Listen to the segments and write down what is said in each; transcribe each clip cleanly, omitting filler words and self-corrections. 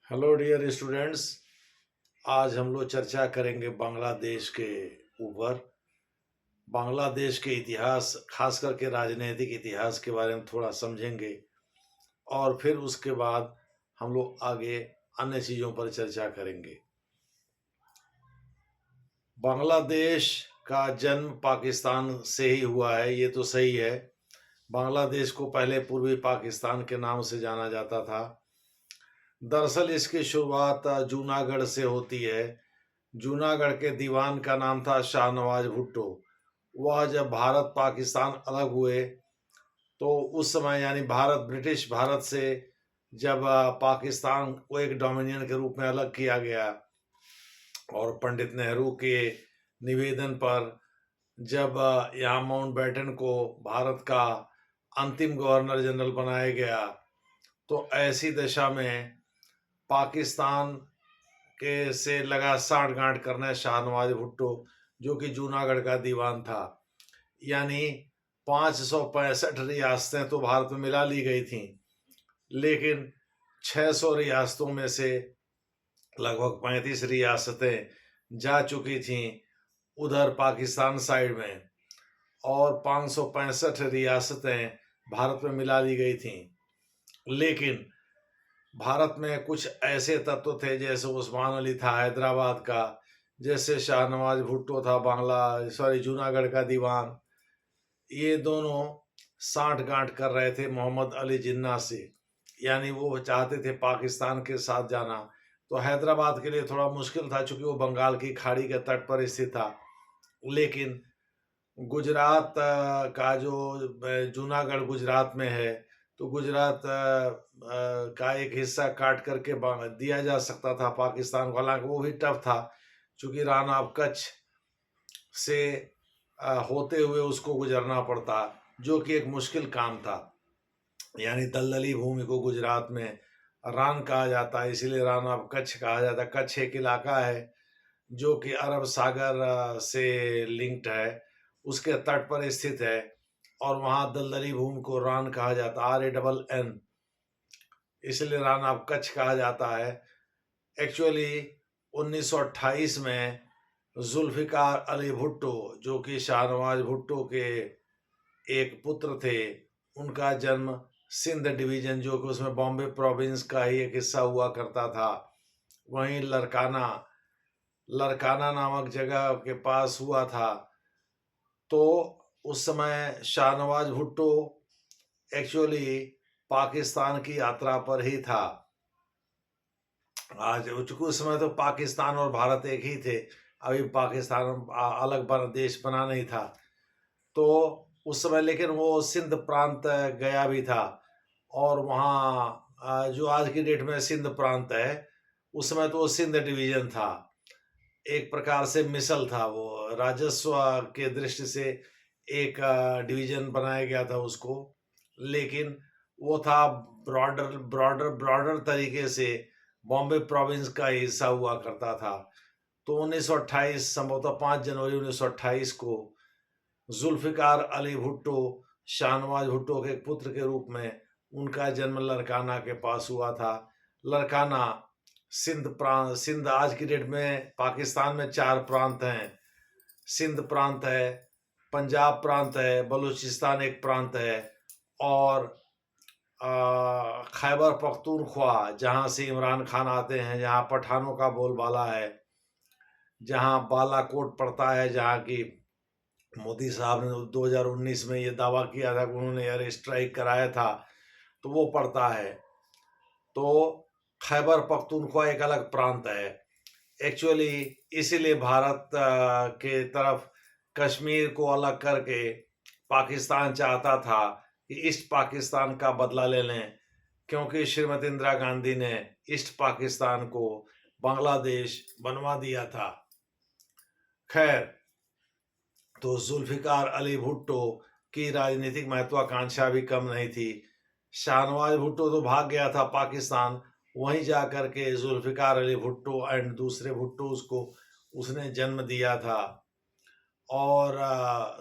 Hello dear students. आज हम लोग चर्चा करेंगे बांग्लादेश के ऊपर। बांग्लादेश के इतिहास, खास करके राजनीतिक इतिहास के बारे में थोड़ा समझेंगे और फिर उसके बाद हम लोग आगे अन्य चीज़ों पर चर्चा करेंगे। बांग्लादेश का जन्म पाकिस्तान से ही हुआ है, ये तो सही है। बांग्लादेश को पहले पूर्वी पाकिस्तान के नाम से जाना जाता था। दरअसल इसकी शुरुआत जूनागढ़ से होती है। जूनागढ़ के दीवान का नाम था शाहनवाज भुट्टो। वह जब भारत पाकिस्तान अलग हुए तो उस समय यानी ब्रिटिश भारत से जब पाकिस्तान को एक डोमिनियन के रूप में अलग किया गया और पंडित नेहरू के निवेदन पर जब यहाँ माउंटबेटन को भारत का अंतिम गवर्नर जनरल बनाया गया, तो ऐसी दशा में पाकिस्तातान के से लगा साठगांठ करने शाहनवाज भुट्टो, जो कि जूनागढ़ का दीवान था। यानी 565 रियासतें तो भारत में मिला ली गई थीं, लेकिन 600 रियासतों में से लगभग 35 रियासतें जा चुकी थीं उधर पाकिस्तान साइड में, और 565 रियासतें भारत में मिला ली गई थीं। लेकिन भारत में कुछ ऐसे तत्व थे, जैसे उस्मान अली था हैदराबाद का, जैसे शाहनवाज भुट्टो था जूनागढ़ का दीवान। ये दोनों साठगांठ कर रहे थे मोहम्मद अली जिन्ना से, यानी वो चाहते थे पाकिस्तान के साथ जाना। तो हैदराबाद के लिए थोड़ा मुश्किल था, चूंकि वो बंगाल की खाड़ी के तट पर स्थित था। लेकिन गुजरात का जो जूनागढ़ गुजरात में है, तो गुजरात का एक हिस्सा काट करके दिया जा सकता था पाकिस्तान को। हालांकि वो भी टफ था, चूंकि रान ऑफ कच्छ से होते हुए उसको गुजरना पड़ता, जो कि एक मुश्किल काम था। यानी दलदली भूमि को गुजरात में रान कहा जाता है, इसीलिए रान ऑफ कच्छ कहा जाता है। कच्छ एक इलाका है जो कि अरब सागर से लिंक्ड है, उसके तट पर स्थित है, और वहाँ दलदली भूमि को रान कहा जाता है, RANN, इसलिए रान ऑफ कच्छ कहा जाता है। एक्चुअली 1928 में जुल्फिकार अली भुट्टो, जो कि शाहनवाज भुट्टो के एक पुत्र थे, उनका जन्म सिंध डिवीजन, जो कि उसमें बॉम्बे प्रोविंस का ही एक हिस्सा हुआ करता था, वहीं लरकाना लरकाना नामक जगह के पास हुआ था। तो उस समय शाहनवाज भुट्टो एक्चुअली पाकिस्तान की यात्रा पर ही था। आज चूंकि उस समय तो पाकिस्तान और भारत एक ही थे, अभी पाकिस्तान अलग देश बना नहीं था। तो उस समय लेकिन वो सिंध प्रांत गया भी था, और वहाँ जो आज की डेट में सिंध प्रांत है, उस समय तो वो सिंध डिवीजन था, एक प्रकार से मिसल था। वो राजस्व के दृष्टि से एक डिवीजन बनाया गया था उसको, लेकिन वो था ब्रॉडर ब्रॉडर ब्रॉडर तरीके से बॉम्बे प्रोविंस का हिस्सा हुआ करता था। तो 1928 संभवतः 5 जनवरी 1928 को जुल्फिकार अली भुट्टो शाहनवाज भुट्टो के पुत्र के रूप में उनका जन्म लरकाना के पास हुआ था। लरकाना सिंध आज की डेट में पाकिस्तान में 4 प्रांत हैं। सिंध प्रांत है, पंजाब प्रांत है, बलूचिस्तान एक प्रांत है, और खैबर पख्तूनख्वा, जहाँ से इमरान खान आते हैं, जहाँ पठानों का बोलबाला है, जहाँ बालाकोट पड़ता है, जहाँ की मोदी साहब ने 2019 में ये दावा किया था कि उन्होंने एयर स्ट्राइक कराया था, तो वो पड़ता है। तो खैबर पख्तूनख्वा एक अलग प्रांत है एक्चुअली। इसीलिए भारत के तरफ कश्मीर को अलग करके पाकिस्तान चाहता था कि ईस्ट पाकिस्तान का बदला ले लें, क्योंकि श्रीमती इंदिरा गांधी ने ईस्ट पाकिस्तान को बांग्लादेश बनवा दिया था। खैर, तो जुल्फिकार अली भुट्टो की राजनीतिक महत्वाकांक्षा भी कम नहीं थी। शाहनवाज भुट्टो तो भाग गया था पाकिस्तान, वहीं जा कर के जुल्फिकार अली भुट्टो एंड दूसरे भुट्टो उसने जन्म दिया था। और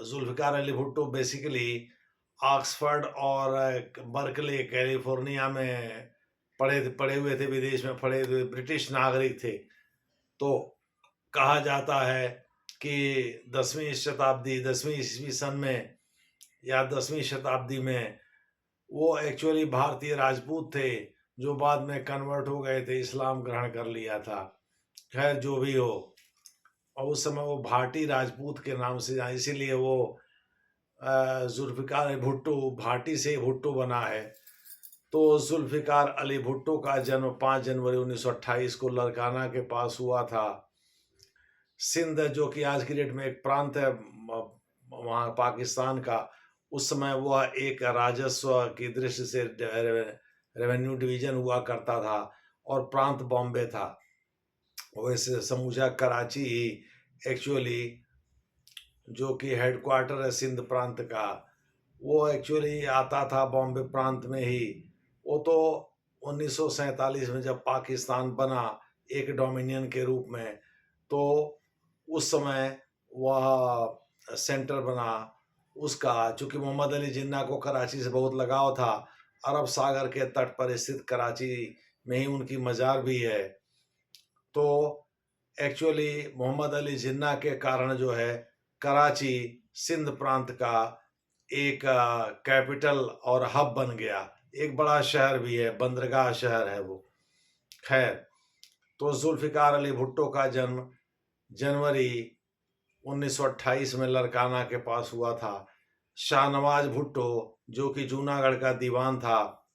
जुल्फिकार अली भुट्टो बेसिकली ऑक्सफोर्ड और बर्कले कैलिफोर्निया में पढ़े हुए थे, विदेश में पढ़े हुए ब्रिटिश नागरिक थे। तो कहा जाता है कि 10वीं ईस्वी सन में या 10वीं शताब्दी में वो एक्चुअली भारतीय राजपूत थे, जो बाद में कन्वर्ट हो गए थे, इस्लाम ग्रहण कर लिया था। खैर जो भी हो, और उस समय वो भाटी राजपूत के नाम से जाने, इसीलिए वो जुल्फ़िकार भुट्टो, भाटी से भुट्टो बना है। तो जुल्फ़िकार अली भुट्टो का जन्म 5 जनवरी 1928 को लरकाना के पास हुआ था। सिंध, जो कि आज की डेट में एक प्रांत है वहाँ पाकिस्तान का, उस समय वह एक राजस्व की दृष्टि से रेवेन्यू डिवीजन हुआ करता था और प्रांत बॉम्बे था। वैसे समूचा कराची ही एक्चुअली, जो कि हेडक्वार्टर है सिंध प्रांत का, वो एक्चुअली आता था बॉम्बे प्रांत में ही। वो तो 1947 में जब पाकिस्तान बना एक डोमिनियन के रूप में, तो उस समय वह सेंटर बना उसका, चूँकि मोहम्मद अली जिन्ना को कराची से बहुत लगाव था, अरब सागर के तट पर स्थित कराची में ही उनकी मज़ार भी है। तो एक्चुअली मोहम्मद अली जिन्ना के कारण जो है कराची सिंध प्रांत का एक कैपिटल और हब बन गया, एक बड़ा शहर भी है, बंदरगाह शहर है वो। खैर, तो जुल्फ़िकार अली भुट्टो का जन्म जनवरी 1928 में लरकाना के पास हुआ था। शाहनवाज भुट्टो, जो कि जूनागढ़ का दीवान था,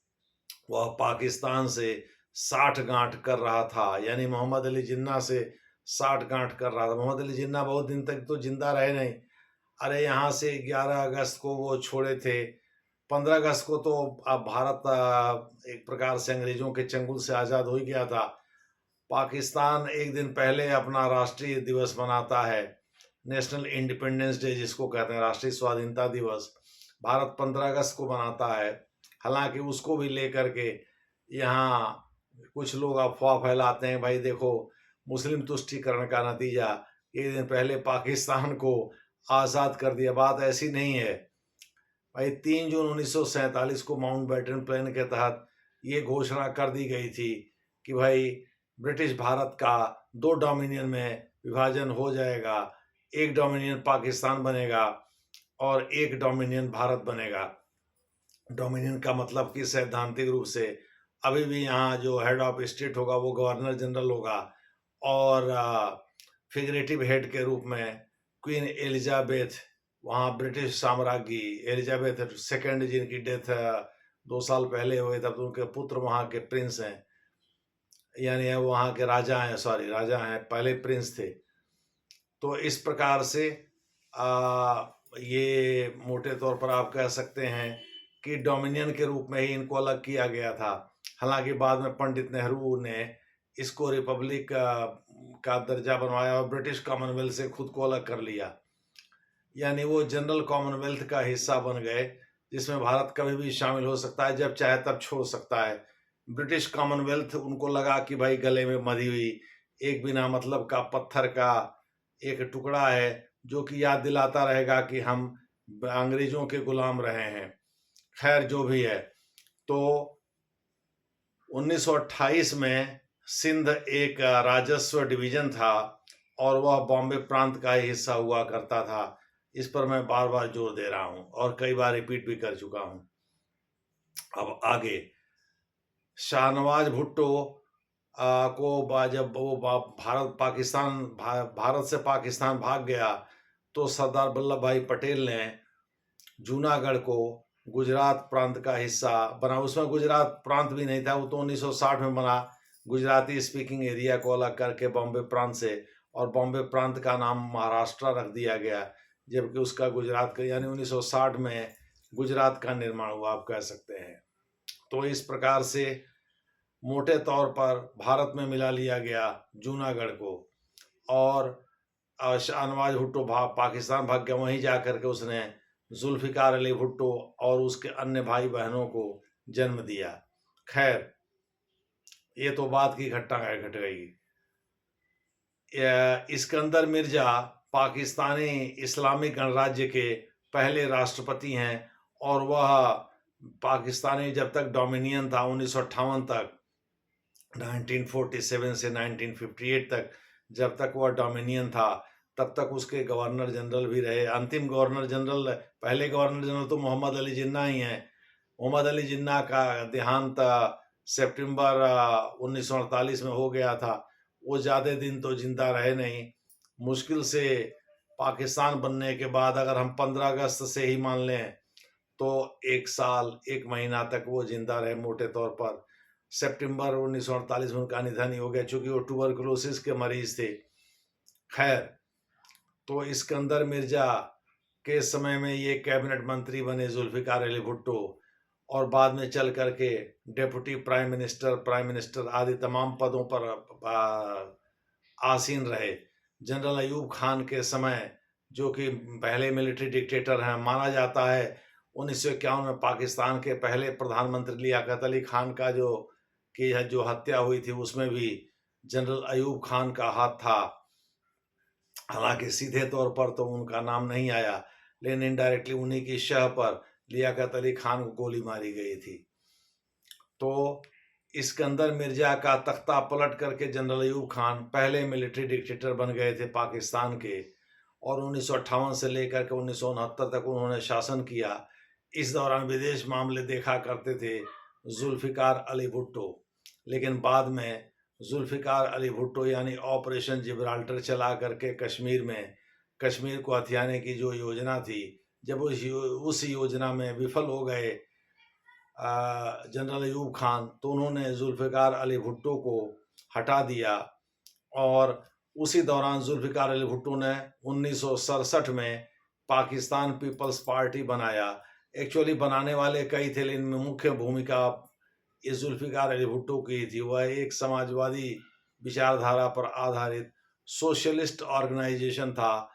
वह पाकिस्तान से 60 गांठ कर रहा था, यानी मोहम्मद अली जिन्ना से 60 गांठ कर रहा था। मोहम्मद अली जिन्ना बहुत दिन तक तो जिंदा रहे नहीं। अरे यहाँ से 11 अगस्त को वो छोड़े थे, 15 अगस्त को तो अब भारत एक प्रकार से अंग्रेजों के चंगुल से आज़ाद हो ही गया था। पाकिस्तान एक दिन पहले अपना राष्ट्रीय दिवस मनाता है, नेशनल इंडिपेंडेंस डे जिसको कहते हैं, राष्ट्रीय स्वाधीनता दिवस। भारत 15 अगस्त को मनाता है। हालांकि उसको भी लेकर के यहाँ कुछ लोग अफवाह फैलाते हैं, भाई देखो मुस्लिम तुष्टीकरण का नतीजा, एक दिन पहले पाकिस्तान को आज़ाद कर दिया। बात ऐसी नहीं है भाई। 3 जून 1947 को माउंटबेटन प्लान के तहत ये घोषणा कर दी गई थी कि भाई ब्रिटिश भारत का 2 डोमिनियन में विभाजन हो जाएगा, एक डोमिनियन पाकिस्तान बनेगा और एक डोमिनियन भारत बनेगा। डोमिनियन का मतलब कि सैद्धांतिक रूप से अभी भी यहाँ जो हेड ऑफ स्टेट होगा वो गवर्नर जनरल होगा, और फिगरेटिव हेड के रूप में क्वीन एलिजाबेथ, वहाँ ब्रिटिश साम्राज्ञी एलिजाबेथ सेकेंड, जिनकी डेथ 2 साल पहले हुए, तब तो उनके पुत्र वहाँ के प्रिंस हैं, यानी वहाँ के राजा हैं, सॉरी राजा हैं, पहले प्रिंस थे। तो इस प्रकार से ये मोटे तौर पर आप कह सकते हैं कि डोमिनियन के रूप में ही इनको अलग किया गया था। हालांकि बाद में पंडित नेहरू ने इसको रिपब्लिक का दर्जा बनवाया और ब्रिटिश कॉमनवेल्थ से खुद को अलग कर लिया, यानी वो जनरल कॉमनवेल्थ का हिस्सा बन गए, जिसमें भारत कभी भी शामिल हो सकता है, जब चाहे तब छोड़ सकता है। ब्रिटिश कॉमनवेल्थ उनको लगा कि भाई गले में मधी हुई एक बिना मतलब का पत्थर का एक टुकड़ा है, जो कि याद दिलाता रहेगा कि हम अंग्रेजों के गुलाम रहे हैं। खैर जो भी है, तो 1928 में सिंध एक राजस्व डिवीजन था और वह बॉम्बे प्रांत का ही हिस्सा हुआ करता था। इस पर मैं बार बार जोर दे रहा हूँ और कई बार रिपीट भी कर चुका हूँ। अब आगे, शाहनवाज भुट्टो को जब वो भारत से पाकिस्तान भाग गया, तो सरदार वल्लभ भाई पटेल ने जूनागढ़ को गुजरात प्रांत का हिस्सा बना। उसमें गुजरात प्रांत भी नहीं था, वो तो 1960 में बना, गुजराती स्पीकिंग एरिया को अलग करके बॉम्बे प्रांत से, और बॉम्बे प्रांत का नाम महाराष्ट्र रख दिया गया, जबकि उसका गुजरात का, यानी 1960 में गुजरात का निर्माण हुआ, आप कह सकते हैं। तो इस प्रकार से मोटे तौर पर भारत में मिला लिया गया जूनागढ़ को, और शाहनवाज भुट्टो पाकिस्तान भाग गया, वहीं जा कर के उसने जुल्फ़िकार अली भुट्टो और उसके अन्य भाई बहनों को जन्म दिया। खैर, ये तो बात की घटना घट गई। इस्कंदर मिर्जा पाकिस्तानी इस्लामिक गणराज्य के पहले राष्ट्रपति हैं, और वह पाकिस्तानी जब तक डोमिनियन था 1958 तक, 1947 से 1958 तक, जब तक वह डोमिनियन था, तब तक उसके गवर्नर जनरल भी रहे। अंतिम गवर्नर जनरल, पहले गवर्नर जनरल तो मोहम्मद अली जिन्ना ही हैं। मोहम्मद अली जिन्ना का देहांत सितंबर 1948 में हो गया था। वो ज़्यादा दिन तो जिंदा रहे नहीं। मुश्किल से पाकिस्तान बनने के बाद अगर हम 15 अगस्त से ही मान लें तो 1 साल 1 महीना तक वो जिंदा रहे मोटे तौर पर। सितंबर 1948 में उनका निधन ही हो गया, चूंकि वो ट्यूबरकुलोसिस के मरीज थे। खैर, तो इस्कंदर मिर्जा के समय में ये कैबिनेट मंत्री बने जुल्फिकार अली भुट्टो, और बाद में चल करके डेप्यूटी प्राइम मिनिस्टर आदि तमाम पदों पर आसीन रहे। जनरल अयूब खान के समय, जो कि पहले मिलिट्री डिक्टेटर हैं, माना जाता है 1951 में पाकिस्तान के पहले प्रधानमंत्री लियाकत अली खान का जो हत्या हुई थी, उसमें भी जनरल अयूब खान का हाथ था। हालांकि सीधे तौर पर तो उनका नाम नहीं आया, लेकिन इनडायरेक्टली उन्हीं की शह पर लियाकत अली खान को गोली मारी गई थी। तो इस्कंदर मिर्जा का तख्ता पलट करके जनरल अयूब खान पहले मिलिट्री डिक्टेटर बन गए थे पाकिस्तान के, और 1958 से लेकर के 1969 तक उन्होंने शासन किया। इस दौरान विदेश मामले देखा करते थे जुल्फिकार अली भुट्टो। लेकिन बाद में जुल्फिकार अली भुट्टो यानी ऑपरेशन जिब्राल्टर चला करके कश्मीर को हथियाने की जो योजना थी, जब उस योजना में विफल हो गए जनरल अयूब खान, तो उन्होंने जुल्फिकार अली भुट्टो को हटा दिया। और उसी दौरान जुल्फिकार अली भुट्टो ने 1967 में पाकिस्तान पीपल्स पार्टी बनाया। एक्चुअली बनाने वाले कई थे, लेकिन मुख्य भूमिका इस जुल्फिकार अली भुट्टो की थी। वह एक समाजवादी विचारधारा पर आधारित सोशलिस्ट ऑर्गेनाइजेशन था।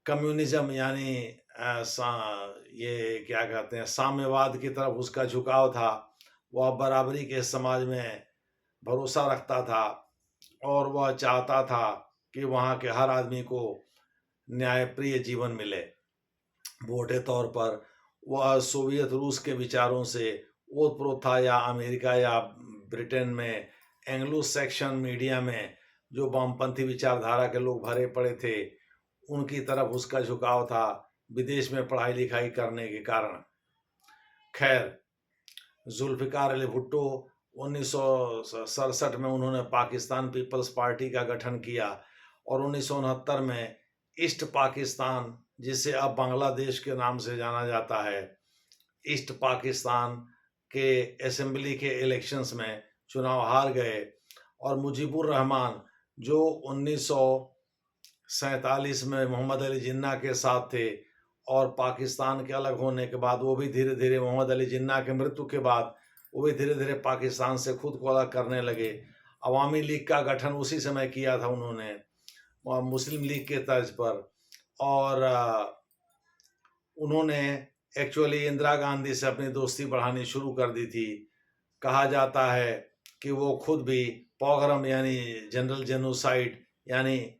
कम्युनिज्म यानी ये क्या कहते हैं, साम्यवाद की तरफ उसका झुकाव था। वह बराबरी के समाज में भरोसा रखता था, और वह चाहता था कि वहाँ के हर आदमी को न्यायप्रिय जीवन मिले। मोटे तौर पर वह सोवियत रूस के विचारों से ओतप्रोत था, या अमेरिका या ब्रिटेन में एंग्लो सेक्शन मीडिया में जो वामपंथी विचारधारा के लोग भरे पड़े थे, उनकी तरफ उसका झुकाव था, विदेश में पढ़ाई लिखाई करने के कारण। खैर, जुल्फिकार अली भुट्टो 1967 में उन्होंने पाकिस्तान पीपल्स पार्टी का गठन किया, और 1969 में ईस्ट पाकिस्तान, जिसे अब बांग्लादेश के नाम से जाना जाता है, ईस्ट पाकिस्तान के असेंबली के इलेक्शंस में चुनाव हार गए। और मुजीबुर रहमान, जो 1947 में मोहम्मद अली जिन्ना के साथ थे, और पाकिस्तान के अलग होने के बाद वो भी धीरे धीरे, मोहम्मद अली जिन्ना के मृत्यु के बाद वो भी धीरे धीरे पाकिस्तान से खुद को अलग करने लगे। अवामी लीग का गठन उसी समय किया था उन्होंने, मुस्लिम लीग के तर्ज पर। और उन्होंने एक्चुअली इंदिरा गांधी से अपनी दोस्ती बढ़ानी शुरू कर दी थी। कहा जाता है कि वो खुद भी पोग्राम यानी जनरल जेनोसाइड यानी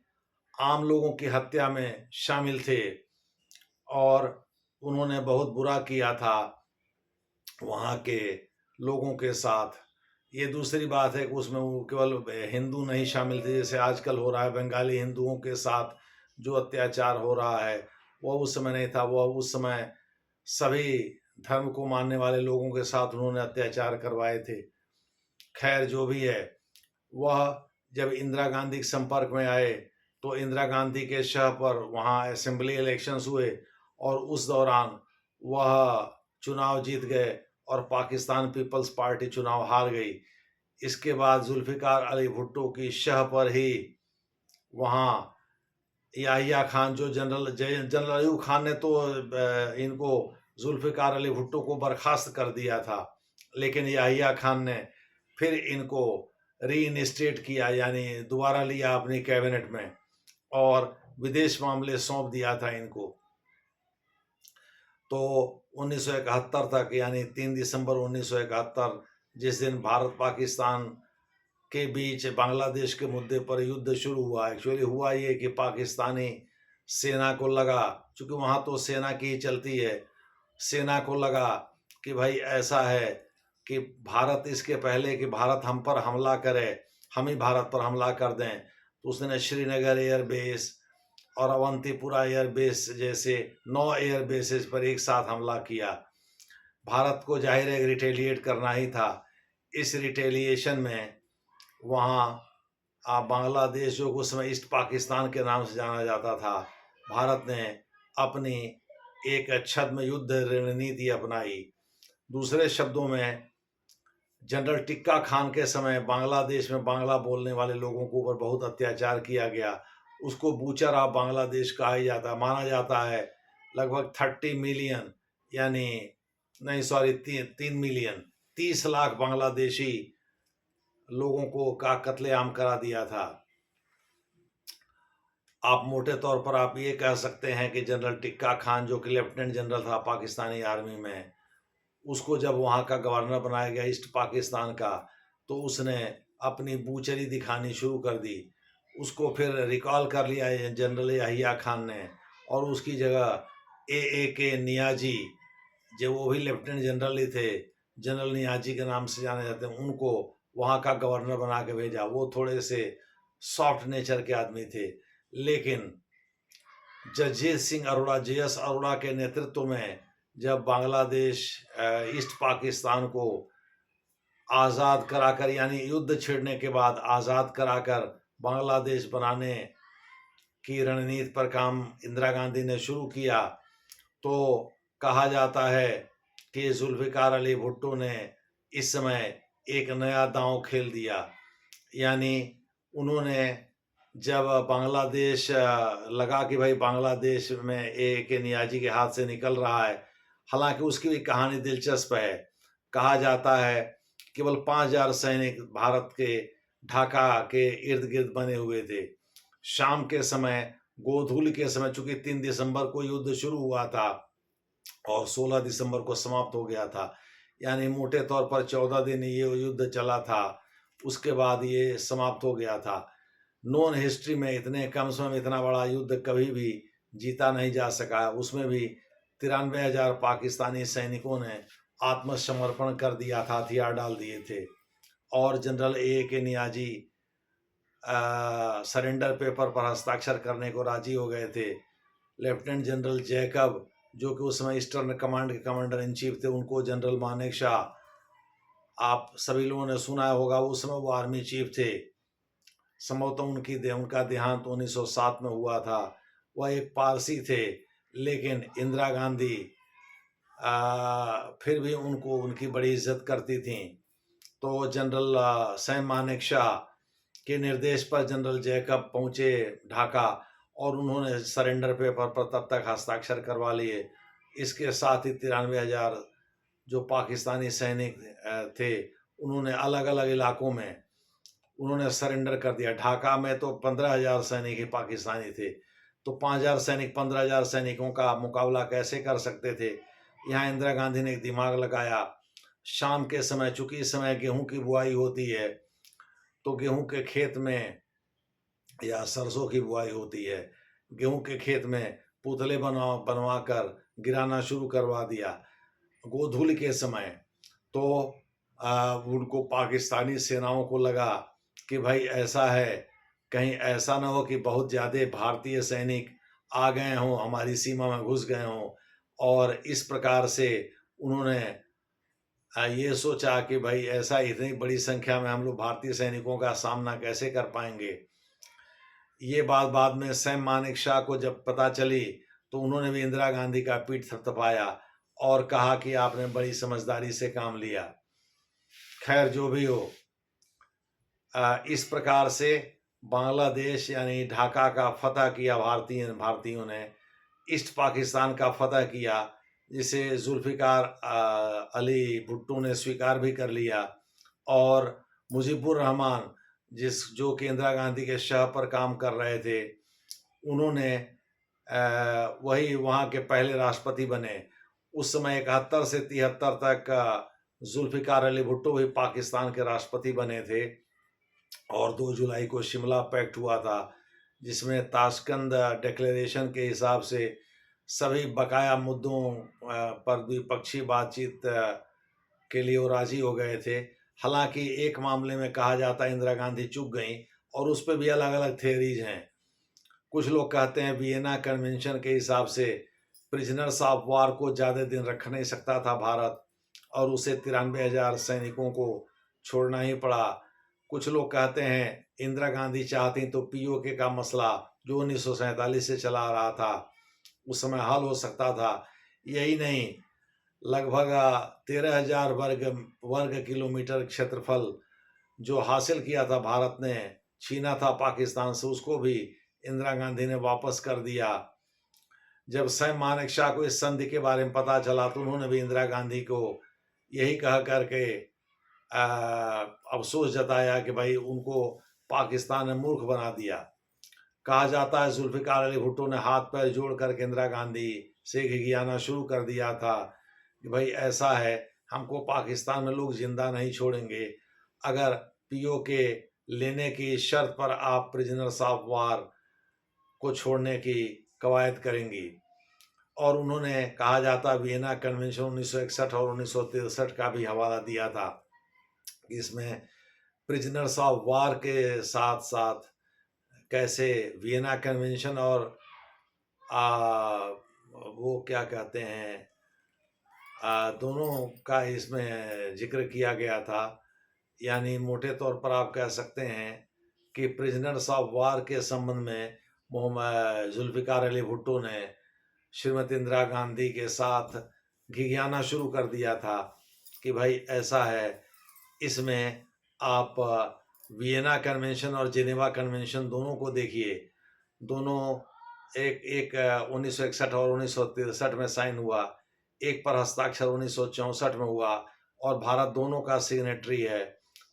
आम लोगों की हत्या में शामिल थे, और उन्होंने बहुत बुरा किया था वहाँ के लोगों के साथ। ये दूसरी बात है कि उसमें वो केवल हिंदू नहीं शामिल थे, जैसे आजकल हो रहा है बंगाली हिंदुओं के साथ जो अत्याचार हो रहा है, वह उस समय नहीं था। वह उस समय सभी धर्म को मानने वाले लोगों के साथ उन्होंने अत्याचार करवाए थे। खैर, जो भी है, वह जब इंदिरा गांधी के संपर्क में आए तो इंदिरा गांधी के शह पर वहाँ असेंबली इलेक्शंस हुए, और उस दौरान वह चुनाव जीत गए, और पाकिस्तान पीपल्स पार्टी चुनाव हार गई। इसके बाद जुल्फिकार अली भुट्टो की शह पर ही वहाँ याहिया खान, जो जनरल अयूब खान ने तो इनको जुल्फिकार अली भुट्टो को बर्खास्त कर दिया था, लेकिन याहिया खान ने फिर इनको री इनस्टेट किया, यानी दोबारा लिया अपनी कैबिनेट में, और विदेश मामले सौंप दिया था इनको। तो 1971 तक, यानी 3 दिसंबर 1971, जिस दिन भारत पाकिस्तान के बीच बांग्लादेश के मुद्दे पर युद्ध शुरू हुआ, एक्चुअली हुआ ये कि पाकिस्तानी सेना को लगा, चूँकि वहाँ तो सेना की ही चलती है, सेना को लगा कि भाई ऐसा है कि भारत इसके पहले कि भारत हम पर हमला करे, हम ही भारत पर हमला कर दें, तो उसने श्रीनगर एयरबेस और अवंतीपुरा एयरबेस जैसे 9 एयरबेसेस पर एक साथ हमला किया। भारत को जाहिर है रिटेलिएट करना ही था। इस रिटेलिएशन में वहाँ बांग्लादेश, जो उस समय ईस्ट पाकिस्तान के नाम से जाना जाता था, भारत ने अपनी एक छद्म युद्ध रणनीति अपनाई। दूसरे शब्दों में, जनरल टिक्का खान के समय बांग्लादेश में बांग्ला बोलने वाले लोगों के ऊपर बहुत अत्याचार किया गया। उसको बूचर ऑफ बांग्लादेश कहा ही जाता, माना जाता है। लगभग 30 मिलियन, यानी नहीं सॉरी 3 मिलियन, 30 लाख बांग्लादेशी लोगों को का कत्लेआम करा दिया था। आप मोटे तौर पर आप ये कह सकते हैं कि जनरल टिक्का खान, जो कि लेफ्टिनेंट जनरल था पाकिस्तानी आर्मी में, उसको जब वहाँ का गवर्नर बनाया गया ईस्ट पाकिस्तान का, तो उसने अपनी बूचरी दिखानी शुरू कर दी। उसको फिर रिकॉल कर लिया जनरल याहिया खान ने, और उसकी जगह के नियाजी, जो वो भी लेफ्टिनेंट जनरल ही थे, जनरल नियाजी के नाम से जाने जाते हैं, उनको वहाँ का गवर्नर बना के भेजा। वो थोड़े से सॉफ्ट नेचर के आदमी थे, लेकिन जगजीत सिंह अरोड़ा, JS अरोड़ा के नेतृत्व में जब बांग्लादेश ईस्ट पाकिस्तान को आज़ाद कराकर, यानी युद्ध छिड़ने के बाद आज़ाद कराकर बांग्लादेश बनाने की रणनीति पर काम इंदिरा गांधी ने शुरू किया, तो कहा जाता है कि जुल्फ़िकार अली भुट्टो ने इस समय एक नया दांव खेल दिया। यानी उन्होंने जब बांग्लादेश लगा कि भाई बांग्लादेश में के नियाजी के हाथ से निकल रहा है, हालांकि उसकी भी कहानी दिलचस्प है। कहा जाता है केवल 5000 सैनिक भारत के ढाका के इर्द गिर्द बने हुए थे। शाम के समय, गोधूली के समय, चूंकि 3 दिसंबर को युद्ध शुरू हुआ था और 16 दिसंबर को समाप्त हो गया था, यानी मोटे तौर पर 14 दिन ये युद्ध चला था। उसके बाद ये समाप्त हो गया था। नॉन हिस्ट्री में इतने कम समय में इतना बड़ा युद्ध कभी भी जीता नहीं जा सका। उसमें भी 93,000 पाकिस्तानी सैनिकों ने आत्मसमर्पण कर दिया था, हथियार डाल दिए थे, और जनरल के नियाजी सरेंडर पेपर पर हस्ताक्षर करने को राजी हो गए थे। लेफ्टिनेंट जनरल जैकब, जो कि उस समय ईस्टर्न कमांड के कमांडर इन चीफ थे, उनको जनरल मानेक शाह, आप सभी लोगों ने सुना होगा, उस समय वो आर्मी चीफ थे। संभवतः उनका देहांत 1907 में हुआ था। वह एक पारसी थे, लेकिन इंदिरा गांधी फिर भी उनको, उनकी बड़ी इज्जत करती थी। तो जनरल सैम मानेक शाह के निर्देश पर जनरल जैकब पहुंचे ढाका, और उन्होंने सरेंडर पेपर पर तब तक हस्ताक्षर करवा लिए। इसके साथ ही 93,000 जो पाकिस्तानी सैनिक थे, उन्होंने अलग अलग इलाकों में उन्होंने सरेंडर कर दिया। ढाका में तो 15,000 सैनिक ही पाकिस्तानी थे, तो 5,000 सैनिक 15,000 सैनिकों का मुकाबला कैसे कर सकते थे। यहाँ इंदिरा गांधी ने एक दिमाग लगाया। शाम के समय, चूंकि इस समय गेहूं की बुआई होती है, तो गेहूं के खेत में या सरसों की बुआई होती है, गेहूं के खेत में पुतले बनवा कर गिराना शुरू करवा दिया गोधूली के समय। तो उनको, पाकिस्तानी सेनाओं को लगा कि भाई ऐसा है, कहीं ऐसा ना हो कि बहुत ज़्यादा भारतीय सैनिक आ गए हों, हमारी सीमा में घुस गए हों, और इस प्रकार से उन्होंने ये सोचा कि भाई ऐसा इतनी बड़ी संख्या में हम लोग भारतीय सैनिकों का सामना कैसे कर पाएंगे। ये बात बाद में सैम मानेक शाह को जब पता चली, तो उन्होंने भी इंदिरा गांधी का पीठ थपथपाया और कहा कि आपने बड़ी समझदारी से काम लिया। खैर, जो भी हो, इस प्रकार से बांग्लादेश यानी ढाका का फतह किया भारतीयों ने, ईस्ट पाकिस्तान का फतह किया, जिसे जुल्फ़िकार अली भुट्टो ने स्वीकार भी कर लिया, और मुजीबुर रहमान, जो कि इंदिरा गांधी के शह पर काम कर रहे थे, उन्होंने वही वहाँ के पहले राष्ट्रपति बने। उस समय 71 से 73 तक जुल्फ़िकार अली भुट्टो भी पाकिस्तान के राष्ट्रपति बने थे, और 2 जुलाई को शिमला पैक्ट हुआ था, जिसमें ताशकंद डिक्लेरेशन के हिसाब से सभी बकाया मुद्दों पर द्विपक्षीय बातचीत के लिए वो राजी हो गए थे। हालांकि एक मामले में कहा जाता है इंदिरा गांधी चूक गई, और उस पर भी अलग अलग थियरीज हैं। कुछ लोग कहते हैं वियना कन्वेंशन के हिसाब से प्रिजनर्स ऑफ वार को ज़्यादा दिन रख नहीं सकता था भारत, और उसे 93,000 सैनिकों को छोड़ना ही पड़ा। कुछ लोग कहते हैं इंदिरा गांधी चाहती तो पीओके का मसला जो 1947 से चला आ रहा था उस समय हल हो सकता था। यही नहीं, लगभग 13,000 वर्ग किलोमीटर क्षेत्रफल जो हासिल किया था भारत ने, छीना था पाकिस्तान से, उसको भी इंदिरा गांधी ने वापस कर दिया। जब सैम मानेकशॉ को इस संधि के बारे में पता चला तो उन्होंने भी इंदिरा गांधी को यही कह करके अफसोस जताया कि भाई उनको पाकिस्तान ने मूर्ख बना दिया। कहा जाता है जुल्फिकार अली भुट्टो ने हाथ पैर जोड़ करके इंदिरा गांधी से घिघियाना शुरू कर दिया था कि भाई ऐसा है, हमको पाकिस्तान में लोग जिंदा नहीं छोड़ेंगे अगर पीओके लेने की शर्त पर आप प्रिजनर्स ऑफ वार को छोड़ने की कवायद करेंगी। और उन्होंने कहा जाता वियना कन्वेंशन 1961 और 1963 का भी हवाला दिया था। इसमें प्रिजनर्स ऑफ वार के साथ साथ कैसे वियना कन्वेंशन और वो क्या कहते हैं दोनों का इसमें जिक्र किया गया था। यानी मोटे तौर पर आप कह सकते हैं कि प्रिजनर्स ऑफ वार के संबंध में मोहम्मद जुल्फिकार अली भुट्टो ने श्रीमती इंदिरा गांधी के साथ घिघियाना शुरू कर दिया था कि भाई ऐसा है, इसमें आप वियना कन्वेंशन और जिनेवा कन्वेंशन दोनों को देखिए। दोनों एक 1961 और 1963 में साइन हुआ, एक पर हस्ताक्षर 1964 में हुआ, और भारत दोनों का सिग्नेटरी है।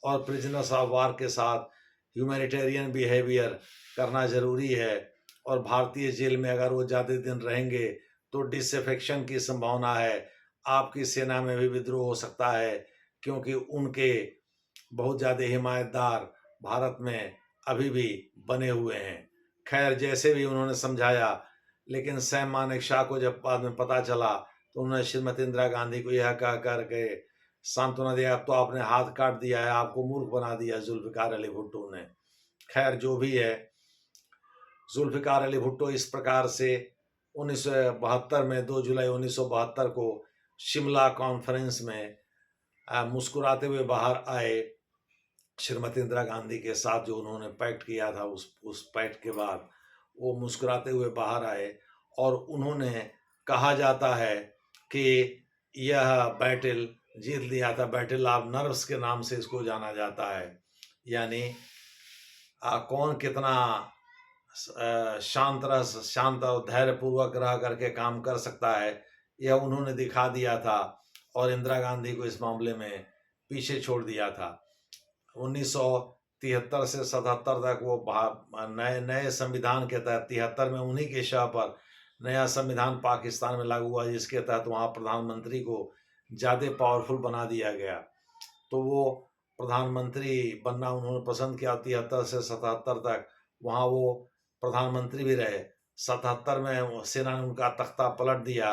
और प्रिजनर्स ऑफ वार के साथ ह्यूमैनिटेरियन बिहेवियर करना ज़रूरी है, और भारतीय जेल में अगर वो ज़्यादा दिन रहेंगे तो डिसअफेक्शन की संभावना है, आपकी सेना में भी विद्रोह हो सकता है, क्योंकि उनके बहुत ज़्यादा हिमायतदार भारत में अभी भी बने हुए हैं। खैर, जैसे भी उन्होंने समझाया, लेकिन सैम मानेकशॉ को जब बाद में पता चला तो उन्होंने श्रीमती इंदिरा गांधी को यह कह करके सांत्वना दिया, अब तो आपने हाथ काट दिया है, आपको मूर्ख बना दिया जुल्फिकार अली भुट्टो ने। खैर, जो भी है, जुल्फिकार अली भुट्टो इस प्रकार से 1972 में 2 जुलाई 1972 को शिमला कॉन्फ्रेंस में मुस्कुराते हुए बाहर आए। श्रीमती इंदिरा गांधी के साथ जो उन्होंने पैक्ट किया था, उस पैक्ट के बाद वो मुस्कुराते हुए बाहर आए, और उन्होंने, कहा जाता है कि यह बैटल जीत लिया था। बैटल ऑफ नर्व्स के नाम से इसको जाना जाता है। यानी कौन कितना शांत और धैर्यपूर्वक रह करके काम कर सकता है, यह उन्होंने दिखा दिया था, और इंदिरा गांधी को इस मामले में पीछे छोड़ दिया था। 1973 से 77 तक वो नए संविधान के तहत 73 में उन्हीं के शाह पर नया संविधान पाकिस्तान में लागू हुआ, जिसके तहत वहाँ प्रधानमंत्री को ज़्यादा पावरफुल बना दिया गया। तो वो प्रधानमंत्री बनना उन्होंने पसंद किया। 73 से 77 तक वहाँ वो प्रधानमंत्री भी रहे। 77 में सेना ने उनका तख्ता पलट दिया,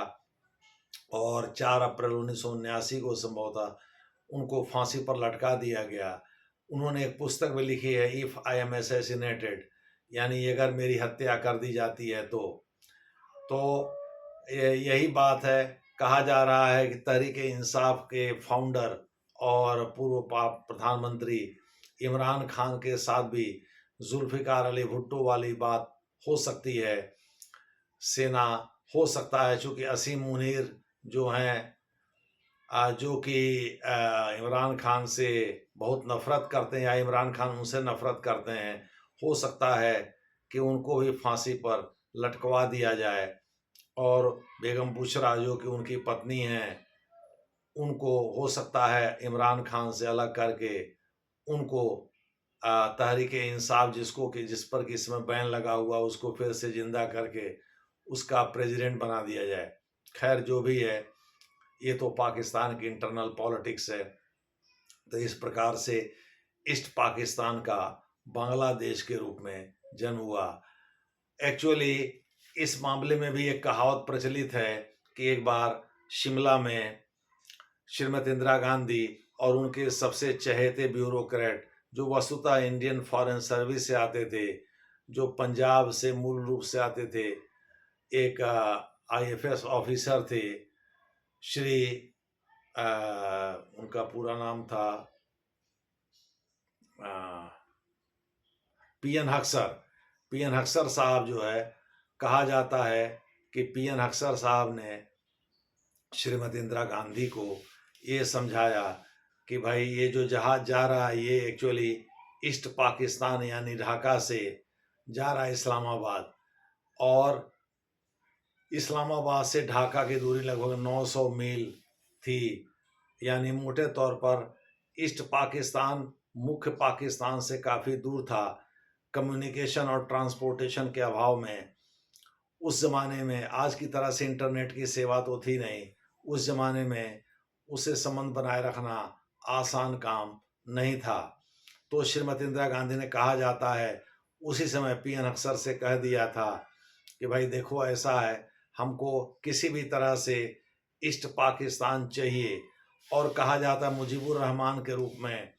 और 4 अप्रैल 1979 को संभवतः उनको फांसी पर लटका दिया गया। उन्होंने एक पुस्तक भी लिखी है, इफ़ आई एम असैसिनेटेड, यानी अगर मेरी हत्या कर दी जाती है तो यही बात है। कहा जा रहा है कि तहरीक इंसाफ के फाउंडर और पूर्व प्रधानमंत्री इमरान खान के साथ भी जुल्फिकार अली भुट्टो वाली बात हो सकती है। सेना हो सकता है, चूँकि असीम मुनीर जो हैं, जो कि इमरान खान से बहुत नफ़रत करते हैं, या इमरान खान उनसे नफ़रत करते हैं, हो सकता है कि उनको भी फांसी पर लटकवा दिया जाए। और बेगम बुशरा जो कि उनकी पत्नी हैं, उनको हो सकता है इमरान खान से अलग करके उनको तहरीक इंसाफ जिस पर कि इसमें बैन लगा हुआ, उसको फिर से जिंदा करके उसका प्रेसिडेंट बना दिया जाए। खैर, जो भी है, ये तो पाकिस्तान की इंटरनल पॉलिटिक्स है। तो इस प्रकार से ईस्ट पाकिस्तान का बांग्लादेश के रूप में जन्म हुआ। एक्चुअली इस मामले में भी एक कहावत प्रचलित है कि एक बार शिमला में श्रीमती इंदिरा गांधी और उनके सबसे चहेते ब्यूरोक्रेट जो वस्तुतः इंडियन फॉरेन सर्विस से आते थे, जो पंजाब से मूल रूप से आते थे, एक आईएफएस ऑफिसर थे, श्री उनका पूरा नाम था पीएन हक्सर। पीएन हक्सर साहब जो है, कहा जाता है कि पीएन हक्सर साहब ने श्रीमती इंदिरा गांधी को ये समझाया कि भाई ये जो जहाज जा रहा है ये एक्चुअली ईस्ट पाकिस्तान यानी ढाका से जा रहा है इस्लामाबाद, और इस्लामाबाद से ढाका की दूरी लगभग 900 मील थी। यानी मोटे तौर पर ईस्ट पाकिस्तान मुख्य पाकिस्तान से काफ़ी दूर था। कम्युनिकेशन और ट्रांसपोर्टेशन के अभाव में उस ज़माने में आज की तरह से इंटरनेट की सेवा तो थी नहीं। उस ज़माने में उससे संबंध बनाए रखना आसान काम नहीं था। तो श्रीमती इंदिरा गांधी ने, कहा जाता है, उसी समय पीएन अक्सर से कह दिया था कि भाई देखो ऐसा है, हमको किसी भी तरह से ईस्ट पाकिस्तान चाहिए। और कहा जाता मुजीबुर रहमान के रूप में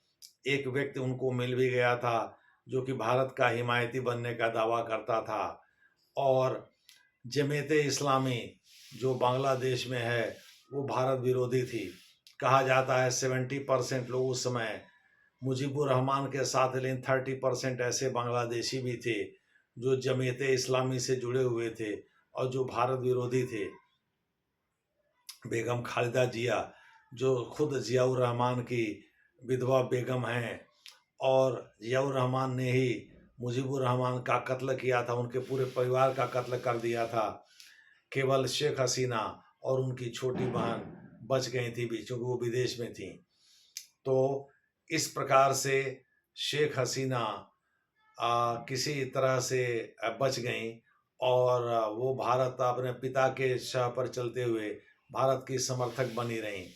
एक व्यक्ति उनको मिल भी गया था जो कि भारत का हिमायती बनने का दावा करता था। और जमीयत इस्लामी जो बांग्लादेश में है वो भारत विरोधी थी। कहा जाता है 70% लोग उस समय मुजीबुर रहमान के साथ, लेकिन 30% ऐसे बांग्लादेशी भी थे जो जमीयत इस्लामी से जुड़े हुए थे और जो भारत विरोधी थे। बेगम खालिदा जिया जो खुद जियाउर रहमान की विधवा बेगम हैं, और जियाउर रहमान ने ही मुजीबुर रहमान का कत्ल किया था, उनके पूरे परिवार का कत्ल कर दिया था। केवल शेख हसीना और उनकी छोटी बहन बच गई थी भी, चूँकि वो विदेश में थी। तो इस प्रकार से शेख हसीना किसी तरह से बच गई और वो भारत अपने पिता के शाह पर चलते हुए भारत की समर्थक बनी रहीं।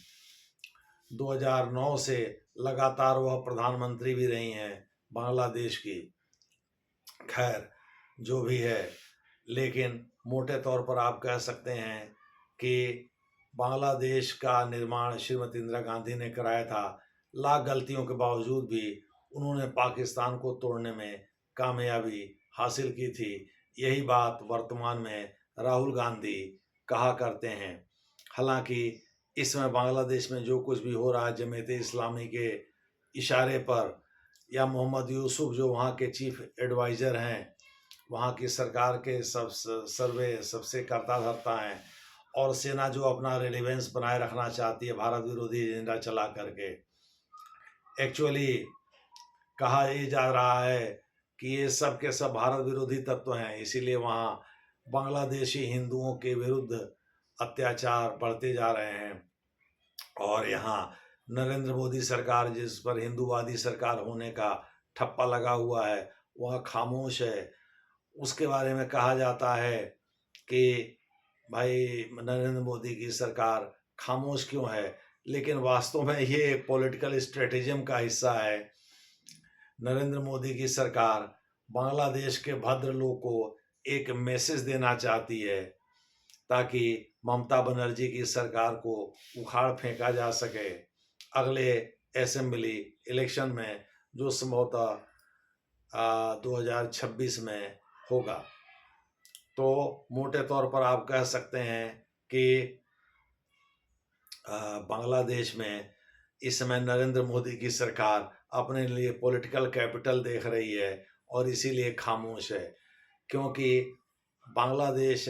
2009 से लगातार वह प्रधानमंत्री भी रही हैं बांग्लादेश की। खैर जो भी है, लेकिन मोटे तौर पर आप कह सकते हैं कि बांग्लादेश का निर्माण श्रीमती इंदिरा गांधी ने कराया था। लाख गलतियों के बावजूद भी उन्होंने पाकिस्तान को तोड़ने में कामयाबी हासिल की थी। यही बात वर्तमान में राहुल गांधी कहा करते हैं। हालांकि इसमें बांग्लादेश में जो कुछ भी हो रहा है जमीयत इस्लामी के इशारे पर, या मोहम्मद यूसुफ जो वहाँ के चीफ एडवाइज़र हैं, वहाँ की सरकार के सर्वे सबसे करता धरता हैं, और सेना जो अपना रेलिवेंस बनाए रखना चाहती है भारत विरोधी एजेंडा चला करके। एक्चुअली कहा ये जा रहा है कि ये सब के सब भारत विरोधी तत्व हैं, इसीलिए वहाँ बांग्लादेशी हिंदुओं के विरुद्ध अत्याचार बढ़ते जा रहे हैं। और यहाँ नरेंद्र मोदी सरकार, जिस पर हिंदूवादी सरकार होने का ठप्पा लगा हुआ है, वह खामोश है। उसके बारे में कहा जाता है कि भाई नरेंद्र मोदी की सरकार खामोश क्यों है, लेकिन वास्तव में ये एक पॉलिटिकल स्ट्रेटेजिज्म का हिस्सा है। नरेंद्र मोदी की सरकार बांग्लादेश के भद्र लोग को एक मैसेज देना चाहती है ताकि ममता बनर्जी की सरकार को उखाड़ फेंका जा सके अगले असेंबली इलेक्शन में, जो संभवतः 2026 में होगा। तो मोटे तौर पर आप कह सकते हैं कि बांग्लादेश में इस समय नरेंद्र मोदी की सरकार अपने लिए पॉलिटिकल कैपिटल देख रही है और इसीलिए खामोश है, क्योंकि बांग्लादेश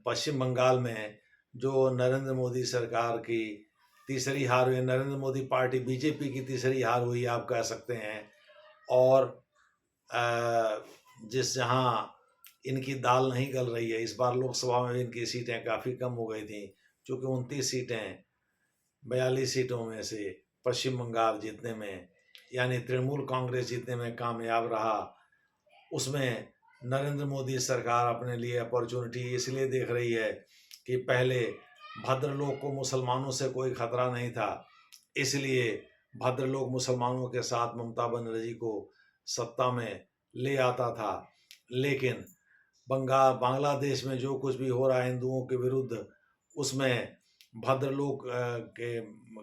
पश्चिम बंगाल में जो नरेंद्र मोदी सरकार की तीसरी हार हुई, नरेंद्र मोदी पार्टी बीजेपी की तीसरी हार हुई आप कह सकते हैं। और जहाँ इनकी दाल नहीं गल रही है, इस बार लोकसभा में इनकी सीटें काफ़ी कम हो गई थी, क्योंकि 29 सीटें 42 सीटों में से पश्चिम बंगाल जीतने में, यानी तृणमूल कांग्रेस जीतने में कामयाब रहा। उसमें नरेंद्र मोदी सरकार अपने लिए अपॉर्चुनिटी इसलिए देख रही है कि पहले भद्रलोक को मुसलमानों से कोई खतरा नहीं था, इसलिए भद्रलोक मुसलमानों के साथ ममता बनर्जी को सत्ता में ले आता था। लेकिन बांग्लादेश में जो कुछ भी हो रहा है हिंदुओं के विरुद्ध, उसमें भद्रलोक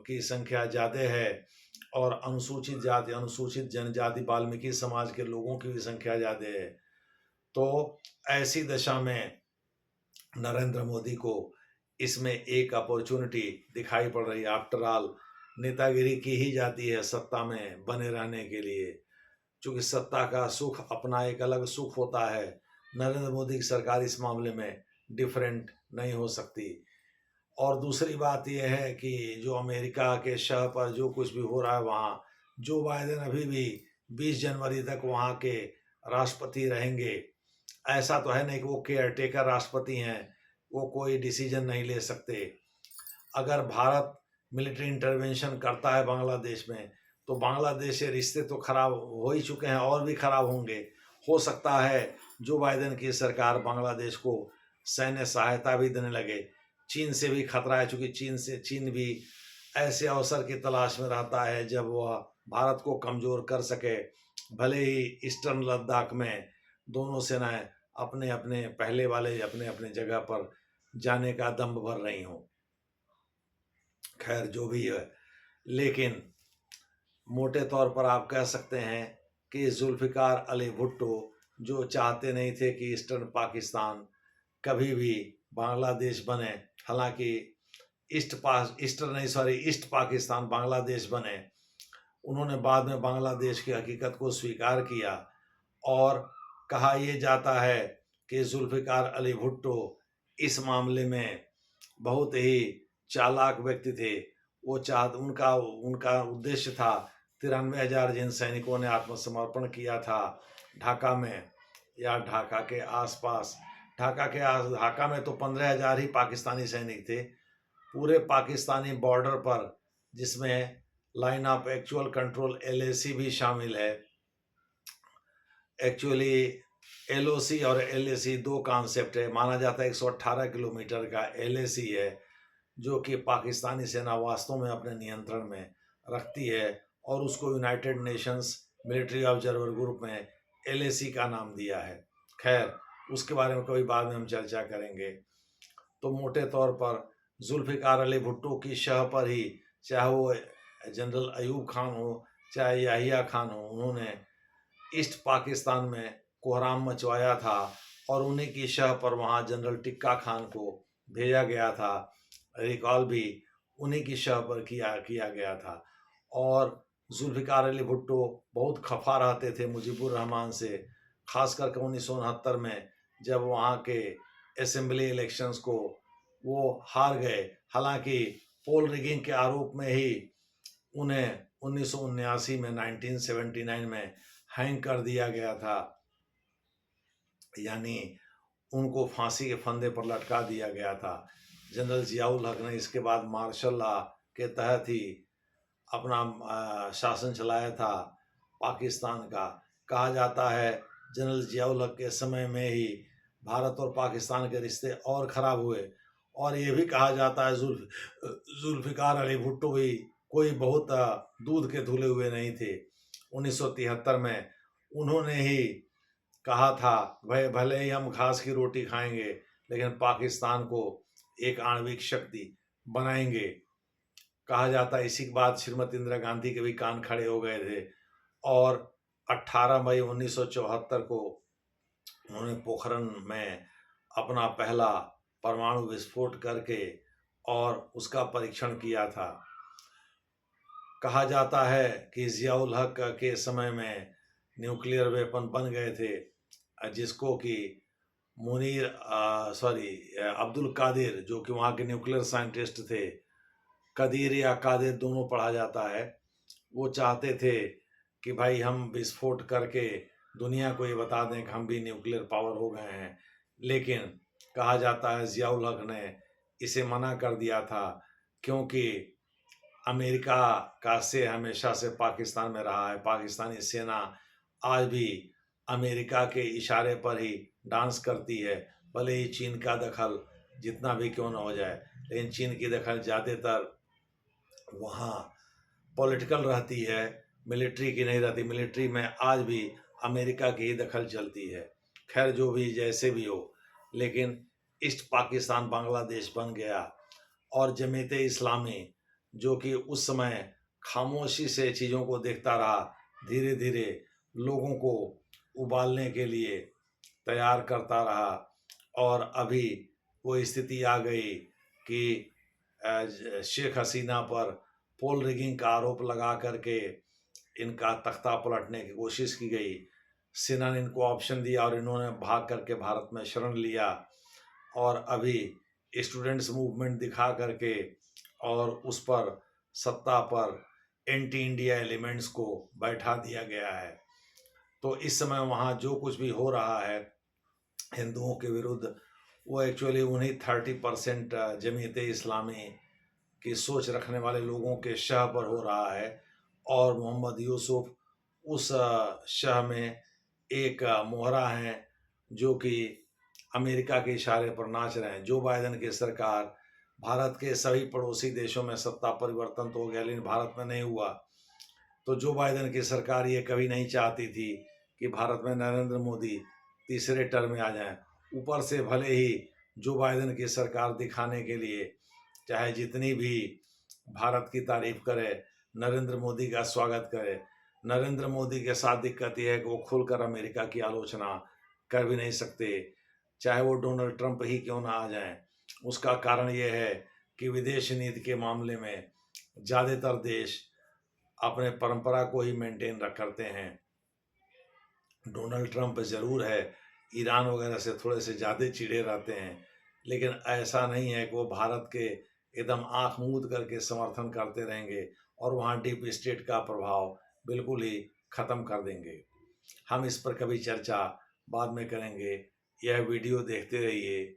की संख्या ज़्यादा है और अनुसूचित जाति अनुसूचित जनजाति वाल्मीकि समाज के लोगों की भी संख्या ज़्यादा है। तो ऐसी दशा में नरेंद्र मोदी को इसमें एक अपॉर्चुनिटी दिखाई पड़ रही है। आफ्टर ऑल नेतागिरी की ही जाती है सत्ता में बने रहने के लिए, क्योंकि सत्ता का सुख अपना एक अलग सुख होता है। नरेंद्र मोदी की सरकार इस मामले में डिफरेंट नहीं हो सकती। और दूसरी बात यह है कि जो अमेरिका के शह पर जो कुछ भी हो रहा है वहाँ, जो बाइडेन अभी भी 20 जनवरी तक वहाँ के राष्ट्रपति रहेंगे। ऐसा तो है नहीं कि वो केयर टेकर राष्ट्रपति हैं, वो कोई डिसीजन नहीं ले सकते। अगर भारत मिलिट्री इंटरवेंशन करता है बांग्लादेश में, तो बांग्लादेश से रिश्ते तो खराब हो ही चुके हैं और भी खराब होंगे। हो सकता है जो बाइडेन की सरकार बांग्लादेश को सैन्य सहायता भी देने लगे। चीन से भी खतरा है, चूँकि चीन भी ऐसे अवसर की तलाश में रहता है जब वह भारत को कमज़ोर कर सके। भले ही ईस्टर्न लद्दाख में दोनों सेनाएं अपने अपने पहले वाले अपने अपने जगह पर जाने का दम भर रही हों। खैर जो भी है, लेकिन मोटे तौर पर आप कह सकते हैं कि जुल्फ़िकार अली भुट्टो जो चाहते नहीं थे कि ईस्टर्न पाकिस्तान कभी भी बांग्लादेश बने, हालांकि ईस्ट पाकिस्तान बांग्लादेश बने, उन्होंने बाद में बांग्लादेश की हकीकत को स्वीकार किया। और कहा यह जाता है कि जुल्फ़िकार अली भुट्टो इस मामले में बहुत ही चालाक व्यक्ति थे। वो उनका उद्देश्य था 93,000 जिन सैनिकों ने आत्मसमर्पण किया था ढाका में या ढाका के आसपास। ढाका में तो 15,000 ही पाकिस्तानी सैनिक थे। पूरे पाकिस्तानी बॉर्डर पर, जिसमें line of actual control LAC भी शामिल है। एक्चुअली LOC और LAC दो कॉन्सेप्ट है। माना जाता है 118 किलोमीटर का LAC है, जो कि पाकिस्तानी सेना वास्तव में अपने नियंत्रण में रखती है, और उसको United Nations military observer group में LAC का नाम दिया है। खैर उसके बारे में कभी बाद में हम चर्चा करेंगे। तो मोटे तौर पर जुल्फ़िकार अली भुट्टो की शह पर ही, चाहे वो जनरल अयूब खान हो चाहे याहिया खान हो, उन्होंने ईस्ट पाकिस्तान में कोहराम मचवाया था और उन्हीं की शह पर वहाँ जनरल टिक्का खान को भेजा गया था। रिकॉल भी उन्हीं की शह पर किया गया था। और जुल्फ़िकार अली भुट्टो बहुत खफा रहते थे मुजीबुर रहमान से, खास करके 1969 में जब वहाँ के असेंबली इलेक्शंस को वो हार गए। हालांकि पोल रिगिंग के आरोप में ही उन्हें 1979 में 1979 में हैंग कर दिया गया था, यानी उनको फांसी के फंदे पर लटका दिया गया था। जनरल जियाउल हक ने इसके बाद मार्शल लॉ के तहत ही अपना शासन चलाया था पाकिस्तान का। कहा जाता है जनरल जियाउल हक के समय में ही भारत और पाकिस्तान के रिश्ते और ख़राब हुए। और ये भी कहा जाता है जुल्फ़िकार अली भुट्टो भी कोई बहुत दूध के धुले हुए नहीं थे। 1973 में उन्होंने ही कहा था, भाई भले ही हम घास की रोटी खाएंगे लेकिन पाकिस्तान को एक आणविक शक्ति बनाएंगे। कहा जाता है इसी के बाद श्रीमती इंदिरा गांधी के भी कान खड़े हो गए थे और 18 मई 1974 को उन्होंने पोखरण में अपना पहला परमाणु विस्फोट करके और उसका परीक्षण किया था। कहा जाता है कि जियाउल हक के समय में न्यूक्लियर वेपन बन गए थे, जिसको कि अब्दुल कादिर, जो कि वहाँ के न्यूक्लियर साइंटिस्ट थे, कदीर या कादिर दोनों पढ़ा जाता है, वो चाहते थे कि भाई हम विस्फोट करके दुनिया को ये बता दें कि हम भी न्यूक्लियर पावर हो गए हैं। लेकिन कहा जाता है जियाउल हक ने इसे मना कर दिया था, क्योंकि अमेरिका का से हमेशा से पाकिस्तान में रहा है। पाकिस्तानी सेना आज भी अमेरिका के इशारे पर ही डांस करती है। भले ही चीन का दखल जितना भी क्यों न हो जाए, लेकिन चीन की दखल ज़्यादातर वहाँ पॉलिटिकल रहती है, मिलिट्री की नहीं रहती। मिलिट्री में आज भी अमेरिका की ही दखल चलती है। खैर जो भी जैसे भी हो, लेकिन ईस्ट पाकिस्तान बांग्लादेश बन गया और जमीयत इस्लामी, जो कि उस समय खामोशी से चीज़ों को देखता रहा, धीरे धीरे लोगों को उबालने के लिए तैयार करता रहा। और अभी वो स्थिति आ गई कि शेख हसीना पर पोल रिगिंग का आरोप लगा करके इनका तख्ता पलटने की कोशिश की गई। सेना ने इनको ऑप्शन दिया और इन्होंने भाग करके भारत में शरण लिया, और अभी स्टूडेंट्स मूवमेंट दिखा करके और उस पर सत्ता पर एंटी इंडिया एलिमेंट्स को बैठा दिया गया है। तो इस समय वहाँ जो कुछ भी हो रहा है हिंदुओं के विरुद्ध, वो एक्चुअली उन्हीं 30% जमीयत इस्लामी की सोच रखने वाले लोगों के शह पर हो रहा है। और मोहम्मद यूसुफ उस शह में एक मोहरा हैं, जो कि अमेरिका के इशारे पर नाच रहे हैं। जो बाइडेन की सरकार, भारत के सभी पड़ोसी देशों में सत्ता परिवर्तन तो हो गया, लेकिन भारत में नहीं हुआ। तो जो बाइडेन की सरकार ये कभी नहीं चाहती थी कि भारत में नरेंद्र मोदी तीसरे टर्म में आ जाएं। ऊपर से भले ही जो बाइडेन की सरकार दिखाने के लिए चाहे जितनी भी भारत की तारीफ करे, नरेंद्र मोदी का स्वागत करे, नरेंद्र मोदी के साथ दिक्कत यह है कि वो खुलकर अमेरिका की आलोचना कर भी नहीं सकते, चाहे वो डोनाल्ड ट्रंप ही क्यों ना आ जाएं। उसका कारण ये है कि विदेश नीति के मामले में ज़्यादातर देश अपने परंपरा को ही मेंटेन रख करते हैं। डोनाल्ड ट्रंप ज़रूर है, ईरान वगैरह से थोड़े से ज़्यादा चिढ़े रहते हैं, लेकिन ऐसा नहीं है कि वो भारत के एकदम आंख मूंद करके समर्थन करते रहेंगे और वहाँ डीप स्टेट का प्रभाव बिल्कुल ही ख़त्म कर देंगे। हम इस पर कभी चर्चा बाद में करेंगे, यह वीडियो देखते रहिए।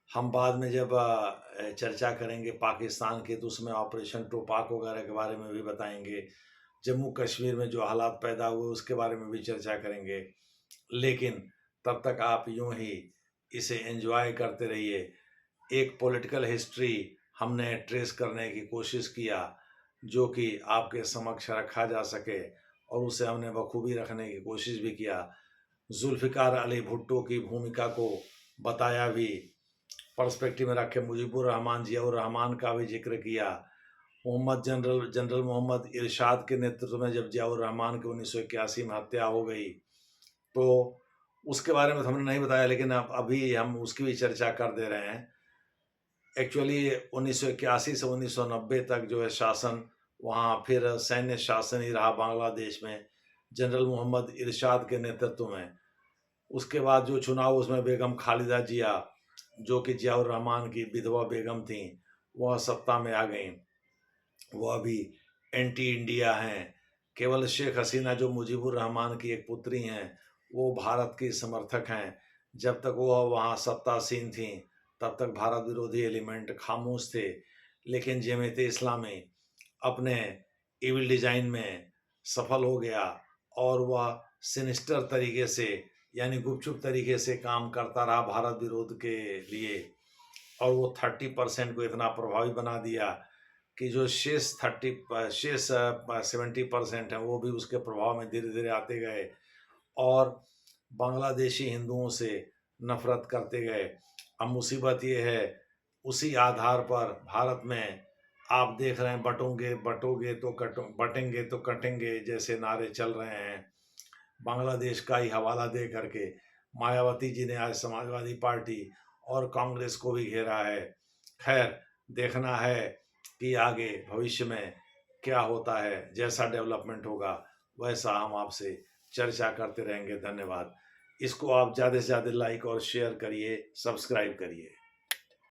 हम बाद में जब चर्चा करेंगे पाकिस्तान की, तो उसमें ऑपरेशन टोपाक वगैरह के बारे में भी बताएंगे। जम्मू कश्मीर में जो हालात पैदा हुए उसके बारे में भी चर्चा करेंगे। लेकिन तब तक आप यूं ही इसे एंजॉय करते रहिए। एक पॉलिटिकल हिस्ट्री हमने ट्रेस करने की कोशिश किया, जो कि आपके समक्ष रखा जा सके, और उसे हमने बखूबी रखने की कोशिश भी किया। जुल्फ़िकार अली भुट्टो की भूमिका को बताया भी, पर्सपेक्टिव में रख के मुजीबुर रहमान, जियाउर रहमान का भी जिक्र किया। जनरल मोहम्मद इरशाद के नेतृत्व में जब जियाउर रहमान की 1981 में हत्या हो गई, तो उसके बारे में तो हमने नहीं बताया, लेकिन अब अभी हम उसकी भी चर्चा कर दे रहे हैं। एक्चुअली 1981 से 1990 तक जो है शासन, वहाँ फिर सैन्य शासन ही रहा बांग्लादेश में, जनरल मोहम्मद इरशाद के नेतृत्व में। उसके बाद जो चुनाव, उसमें बेगम खालिदा जिया, जो कि जियाउर रहमान की विधवा बेगम थी, वह सत्ता में आ गई। वह भी एंटी इंडिया हैं। केवल शेख हसीना, जो मुजीबुर रहमान की एक पुत्री हैं, वो भारत की समर्थक हैं। जब तक वह वहाँ सत्तासीन थी, तब तक भारत विरोधी एलिमेंट खामोश थे। लेकिन जमीयत इस्लामी अपने इविल डिजाइन में सफल हो गया, और वह सिनिस्टर तरीके से, यानी गुपचुप तरीके से काम करता रहा भारत विरोध के लिए। और वो 30% को इतना प्रभावी बना दिया कि जो शेष 70% हैं, वो भी उसके प्रभाव में धीरे धीरे आते गए और बांग्लादेशी हिंदुओं से नफरत करते गए। अब मुसीबत ये है, उसी आधार पर भारत में आप देख रहे हैं, बटेंगे तो कटेंगे जैसे नारे चल रहे हैं। बांग्लादेश का ही हवाला दे करके मायावती जी ने आज समाजवादी पार्टी और कांग्रेस को भी घेरा है। खैर, देखना है कि आगे भविष्य में क्या होता है। जैसा डेवलपमेंट होगा वैसा हम आपसे चर्चा करते रहेंगे। धन्यवाद। इसको आप ज़्यादा से ज़्यादा लाइक और शेयर करिए, सब्सक्राइब करिए।